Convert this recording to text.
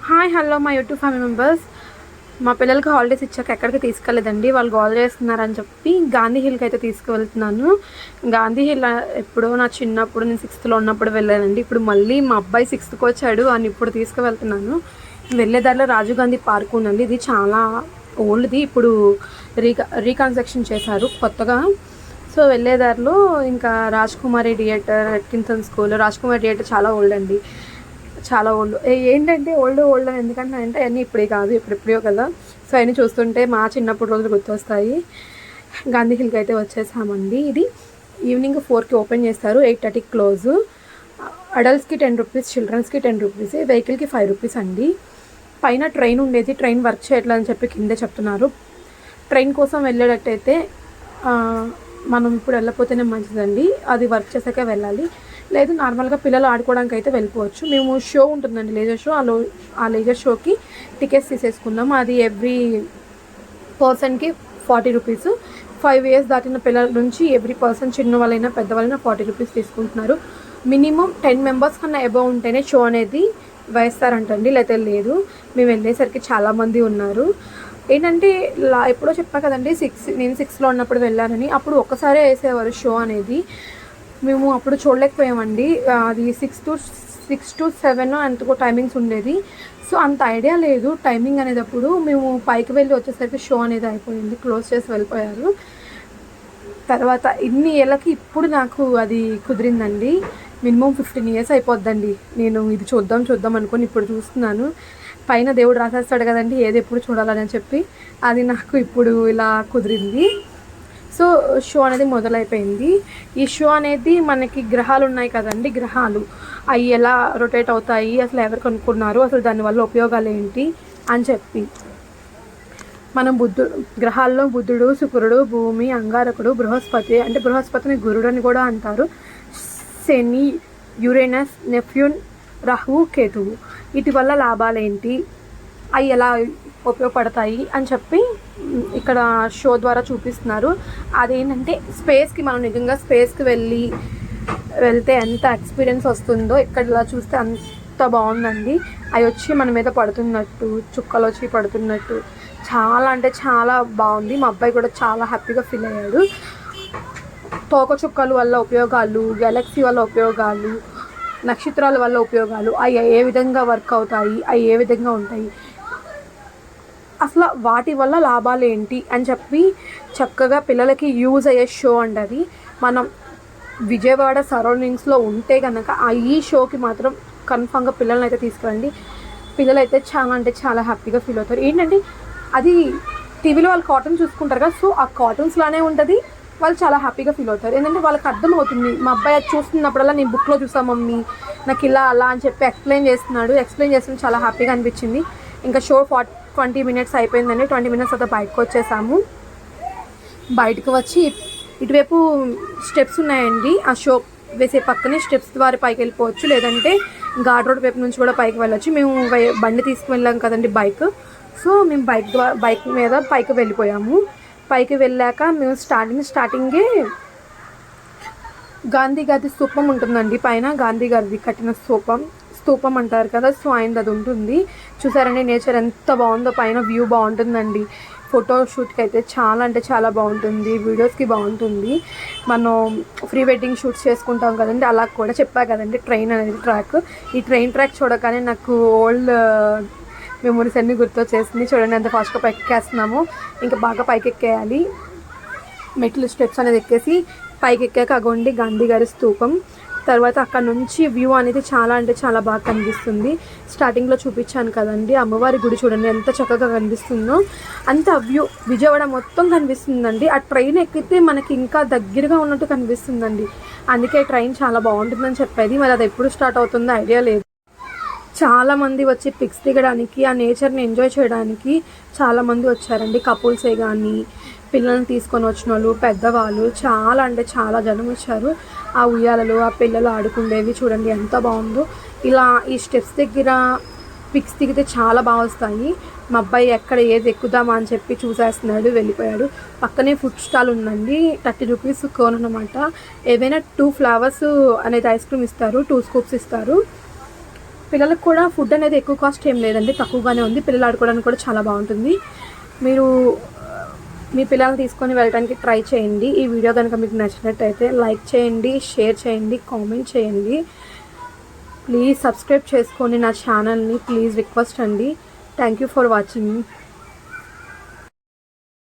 Hi hello మా YouTube family members. మా పిల్లలకి హాలిడేస్ ఇచ్చాక ఎక్కడికి తీసుకెళ్ళలేదండి. వాళ్ళు గోల్ చేస్తున్నారని చెప్పి గాంధీ హిల్కి అయితే తీసుకువెళ్తున్నాను. గాంధీ హిల్ ఎప్పుడో నా చిన్నప్పుడు నేను 6th ఉన్నప్పుడు వెళ్ళానండి. ఇప్పుడు మళ్ళీ మా అబ్బాయి 6th వచ్చాడు అని ఇప్పుడు తీసుకువెళ్తున్నాను. వెళ్ళేదారిలో రాజీవ్ గాంధీ పార్క్ ఉందండి. ఇది చాలా ఓల్డ్ది, ఇప్పుడు రీకన్స్ట్రక్షన్ చేశారు కొత్తగా. సో వెళ్ళేదారిలో ఇంకా Rajkumari theatre, Atkinson school, Rajkumari theatre చాలా ఓల్డ్ అండి, చాలా ఓల్డ్. ఏంటంటే ఓల్డ్ అని ఎందుకంటే అంటే అన్నీ ఇప్పుడే కాదు, ఇప్పుడెప్పుడో కదా. సో అవన్నీ చూస్తుంటే మా చిన్నప్పుడు రోజులు గుర్తొస్తాయి. గాంధీ హిల్కి అయితే వచ్చేసామండి. ఇది ఈవినింగ్ 4కి ఓపెన్ చేస్తారు, 8:30 క్లోజ్. అడల్ట్స్కి 10 రూపీస్, చిల్డ్రన్స్కి 10 రూపీస్, వెహికల్కి 5 రూపీస్ అండి. పైన ట్రైన్ ఉండేది, ట్రైన్ వర్క్ చేయట్లేదని చెప్పి కిందే చెప్తున్నారు. ట్రైన్ కోసం వెళ్ళేటట్టయితే మనం ఇప్పుడు వెళ్ళకపోతేనే మంచిదండి, అది వర్క్ చేసాకే వెళ్ళాలి. లేదు నార్మల్గా పిల్లలు ఆడుకోవడానికి అయితే వెళ్ళిపోవచ్చు. మేము షో ఉంటుందండి, లేజర్ షో. ఆ లేజర్ షోకి టికెట్స్ తీసేసుకున్నాం. అది ఎవ్రీ పర్సన్కి 40 రూపీస్. 5 years దాటిన పిల్లల నుంచి ఎవ్రీ పర్సన్, చిన్న వాళ్ళైనా పెద్దవాళ్ళైనా 40 రూపీస్ తీసుకుంటున్నారు. మినిమం 10 మెంబర్స్ కన్నా అబవ్ ఉంటేనే షో అనేది వేస్తారంటండి, లేకపోతే లేదు. మేము వెళ్ళేసరికి చాలామంది ఉన్నారు. ఏంటంటే ఎప్పుడో చెప్పా కదండి, నేను 6లో ఉన్నప్పుడు వెళ్ళానని. అప్పుడు ఒక్కసారే వేసేవారు షో అనేది. మేము అప్పుడు చూడలేకపోయామండి. అది 6 to 7 ఎంతకో టైమింగ్స్ ఉండేది. సో అంత ఐడియా లేదు టైమింగ్ అనేది. అప్పుడు మేము పైకి వెళ్ళి వచ్చేసరికి షో అనేది అయిపోయింది, క్లోజ్ చేసి వెళ్ళిపోయారు. తర్వాత ఇన్ని ఏళ్ళకి ఇప్పుడు నాకు అది కుదిరిందండి. మినిమం 15 years అయిపోద్దండి నేను ఇది చూద్దాం అనుకొని ఇప్పుడు చూస్తున్నాను. పైన దేవుడు రాసేస్తాడు కదండి ఏది ఎప్పుడు చూడాలని చెప్పి, అది నాకు ఇప్పుడు ఇలా కుదిరింది. సో షో అనేది మొదలైపోయింది. ఈ షో అనేది మనకి గ్రహాలు ఉన్నాయి కదండి, గ్రహాలు అవి ఎలా రొటేట్ అవుతాయి, అసలు ఎవరు కనుక్కున్నారు, అసలు దానివల్ల ఉపయోగాలు ఏంటి అని చెప్పి. మనం గ్రహాల్లో బుద్ధుడు, శుక్రుడు, భూమి, అంగారకుడు, బృహస్పతి, అంటే బృహస్పతిని గురుడు అని కూడా అంటారు, శని, యురేనస్, నెప్ట్యూన్, రాహువు, కేతువు. వీటి వల్ల లాభాలు ఏంటి, అవి ఎలా ఉపయోగపడతాయి అని చెప్పి ఇక్కడ షో ద్వారా చూపిస్తున్నారు. అదేంటంటే స్పేస్కి, మనం నిజంగా స్పేస్కి వెళ్తే ఎంత ఎక్స్పీరియన్స్ వస్తుందో ఇక్కడ ఇలా చూస్తే అంత బాగుందండి. అవి వచ్చి మన మీద పడుతున్నట్టు, చుక్కలు వచ్చి పడుతున్నట్టు చాలా అంటే చాలా బాగుంది. మా అబ్బాయి కూడా చాలా హ్యాపీగా ఫీల్ అయ్యాడు. తోక చుక్కల వల్ల ఉపయోగాలు, గెలాక్సీ వల్ల ఉపయోగాలు, నక్షత్రాల వల్ల ఉపయోగాలు, అవి ఏ విధంగా వర్క్ అవుతాయి, అవి ఏ విధంగా ఉంటాయి, అసలు వాటి వల్ల లాభాలు ఏంటి అని చెప్పి చక్కగా పిల్లలకి యూజ్ అయ్యే షో అండి అది. మనం విజయవాడ సరౌండింగ్స్లో ఉంటే కనుక ఈ షోకి మాత్రం కన్ఫామ్గా పిల్లల్ని అయితే తీసుకురండి. పిల్లలు అయితే చాలా అంటే చాలా హ్యాపీగా ఫీల్ అవుతారు. ఏంటంటే అది టీవీలో వాళ్ళు కార్టూన్ చూసుకుంటారు కదా, సో ఆ కార్టూన్స్లానే ఉంటుంది. వాళ్ళు చాలా హ్యాపీగా ఫీల్ అవుతారు. ఏంటంటే వాళ్ళకి అర్థమవుతుంది. మా అబ్బాయి అది చూస్తున్నప్పుడల్లా నేను బుక్లో చూసాను మమ్మీ, నాకు ఇలా అలా అని చెప్పి ఎక్స్ప్లెయిన్ చేస్తుంది, చాలా హ్యాపీగా అనిపించింది. ఇంకా షో 20 minutes అయిపోయిందండి. 20 minutes తర్వాత బయటకు వచ్చేసాము. బయటకు వచ్చి ఇటువైపు స్టెప్స్ ఉన్నాయండి, ఆ షో వేసే పక్కనే స్టెప్స్ ద్వారా పైకి వెళ్ళిపోవచ్చు, లేదంటే ఘాట్ రోడ్ వైపు నుంచి కూడా పైకి వెళ్ళొచ్చు. మేము బండి తీసుకువెళ్ళాం కదండి, బైక్. సో మేము బైక్ మీద పైకి వెళ్ళిపోయాము. పైకి వెళ్ళాక మేము స్టార్టింగే గాంధీ గారి స్తూపం ఉంటుందండి పైన. గాంధీ గారిది కట్టిన స్తూపం అంటారు కదా, సో ఆయనది అది ఉంటుంది. చూసారండి నేచర్ ఎంత బాగుందో, పైన వ్యూ బాగుంటుందండి. ఫోటోషూట్కి అయితే చాలా అంటే చాలా బాగుంటుంది, వీడియోస్కి బాగుంటుంది. మనం ప్రీ వెడ్డింగ్ షూట్స్ చేసుకుంటాం కదండి, అలా కూడా చెప్పా కదండి ట్రైన్ అనేది ట్రాక్. ఈ ట్రైన్ ట్రాక్ చూడగానే నాకు ఓల్డ్ మెమొరీస్ అన్నీ గుర్తొచ్చేసింది. చూడండి ఎంత ఫాస్ట్గా పైకి ఎక్కేస్తున్నాము. ఇంకా బాగా పైకి ఎక్కేయాలి. మెట్లు స్టెప్స్ అనేది ఎక్కేసి పైకి ఎక్కాక అగోండి గాంధీ గారి స్తూపం. తర్వాత అక్కడ నుంచి వ్యూ అనేది చాలా అంటే చాలా బాగా కనిపిస్తుంది. స్టార్టింగ్లో చూపించాను కదండి అమ్మవారి గుడి, చూడండి ఎంత చక్కగా కనిపిస్తుందో. అంత వ్యూ విజయవాడ మొత్తం కనిపిస్తుందండి. ఆ ట్రైన్ ఎక్కితే మనకి ఇంకా దగ్గరగా ఉన్నట్టు కనిపిస్తుందండి. అందుకే ట్రైన్ చాలా బాగుంటుందని చెప్పేది. మరి అది ఎప్పుడు స్టార్ట్ అవుతుందో ఐడియా లేదు. చాలామంది వచ్చి పిక్స్ దిగడానికి, ఆ నేచర్ని ఎంజాయ్ చేయడానికి చాలామంది వచ్చారండి. కపుల్సే కానీ, పిల్లల్ని తీసుకొని వచ్చిన వాళ్ళు, పెద్దవాళ్ళు, చాలా అంటే చాలా జనం వచ్చారు. ఆ ఉయ్యాలలు, ఆ పిల్లలు ఆడుకుండేవి చూడండి ఎంత బాగుందో. ఇలా ఈ స్టెప్స్ దగ్గర పిక్స్ దిగితే చాలా బాగా వస్తాయి. మా అబ్బాయి ఎక్కడ ఏది ఎక్కుదామా అని చెప్పి చూసేస్తున్నాడు, వెళ్ళిపోయాడు. పక్కనే ఫుడ్ స్టాల్ ఉందండి, 30 రూపీస్ కోన్ అనమాట. ఏవైనా 2 flavors అనేది ఐస్ క్రీమ్ ఇస్తారు, 2 scoops ఇస్తారు. పిల్లలకు కూడా ఫుడ్ అనేది ఎక్కువ కాస్ట్ ఏం లేదండి, తక్కువగానే ఉంది. పిల్లలు ఆడుకోవడానికి కూడా చాలా బాగుంటుంది. మీరు మీ పిల్లల్ని తీసుకొని వెళ్ళడానికి ట్రై చేయండి. ఈ వీడియో కనుక మీకు నచ్చినట్టయితే లైక్ చేయండి, షేర్ చేయండి, కామెంట్ చేయండి. ప్లీజ్ సబ్స్క్రైబ్ చేసుకోండి నా ఛానల్ని, ప్లీజ్ రిక్వెస్ట్ అండి. Thank you for watching.